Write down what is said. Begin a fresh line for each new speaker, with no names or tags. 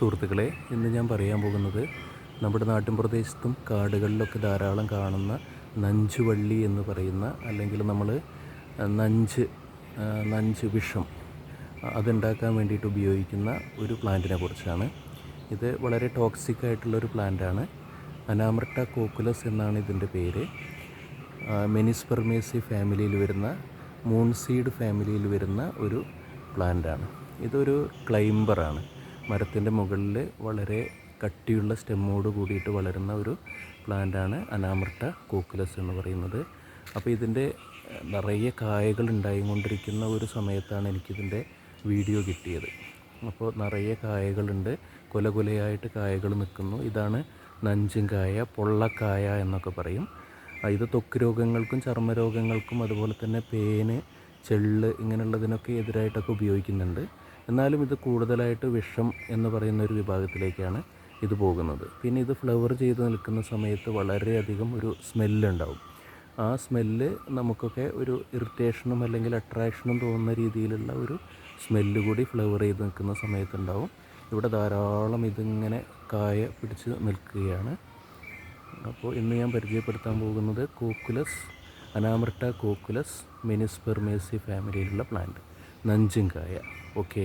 സുഹൃത്തുക്കളെ, ഇന്ന് ഞാൻ പറയാൻ പോകുന്നത് നമ്മുടെ നാട്ടിൻപ്രദേശത്തും കാടുകളിലൊക്കെ ധാരാളം കാണുന്ന നഞ്ചുവള്ളി എന്ന് പറയുന്ന, അല്ലെങ്കിൽ നമ്മൾ നഞ്ച് നഞ്ച് വിഷം അതുണ്ടാക്കാൻ വേണ്ടിയിട്ട് ഉപയോഗിക്കുന്ന ഒരു പ്ലാന്റിനെ കുറിച്ചാണ്. ഇത് വളരെ ടോക്സിക് ആയിട്ടുള്ളൊരു പ്ലാന്റാണ്. അനാമർട്ട കോക്കുലസ് എന്നാണ് ഇതിൻ്റെ പേര്. മെനിസ്പെർമേസി ഫാമിലിയിൽ വരുന്ന, മൂൺസീഡ് ഫാമിലിയിൽ വരുന്ന ഒരു പ്ലാന്റാണ്. ഇതൊരു ക്ലൈംബറാണ്. മരത്തിൻ്റെ മുകളിൽ വളരെ കട്ടിയുള്ള സ്റ്റെമ്മോട് കൂടിയിട്ട് വളരുന്ന ഒരു പ്ലാന്റാണ് അനാമർട്ട കോക്കുലസ് എന്ന് പറയുന്നത്. അപ്പോൾ ഇതിൻ്റെ നിറയെ കായകൾ ഉണ്ടായിക്കൊണ്ടിരിക്കുന്ന ഒരു സമയത്താണ് എനിക്കിതിൻ്റെ വീഡിയോ കിട്ടിയത്. അപ്പോൾ നിറയെ കായകളുണ്ട്, കൊലകൊലയായിട്ട് കായകൾ നിൽക്കുന്നു. ഇതാണ് നഞ്ചുംകായ, പൊള്ളക്കായ എന്നൊക്കെ പറയും. ഇത് ത്വക്ക് രോഗങ്ങൾക്കും ചർമ്മരോഗങ്ങൾക്കും അതുപോലെ തന്നെ പേന്, ചെള്ള് ഇങ്ങനെയുള്ളതിനൊക്കെ എതിരായിട്ടൊക്കെ ഉപയോഗിക്കുന്നുണ്ട്. എന്നാലും ഇത് കൂടുതലായിട്ട് വിഷം എന്ന് പറയുന്ന ഒരു വിഭാഗത്തിലേക്കാണ് ഇത് പോകുന്നത്. പിന്നെ ഇത് ഫ്ലവർ ചെയ്ത് നിൽക്കുന്ന സമയത്ത് വളരെയധികം ഒരു സ്മെല്ലുണ്ടാവും. ആ സ്മെല്ല് നമുക്കൊക്കെ ഒരു ഇറിറ്റേഷനും അല്ലെങ്കിൽ അട്രാക്ഷനും തോന്നുന്ന രീതിയിലുള്ള ഒരു സ്മെല്ല് കൂടി ഫ്ലവർ ചെയ്ത് നിൽക്കുന്ന സമയത്തുണ്ടാവും. ഇവിടെ ധാരാളം ഇതിങ്ങനെ കായ പിടിച്ച് നിൽക്കുകയാണ്. അപ്പോൾ ഇന്ന് ഞാൻ പരിചയപ്പെടുത്താൻ പോകുന്നത് കോക്കുലസ്, അനാമർട്ട കോക്കുലസ് മെനിസ്പെർമേസി ഫാമിലിയിലുള്ള പ്ലാന്റ്, നഞ്ചുംകായ. ഓക്കെ.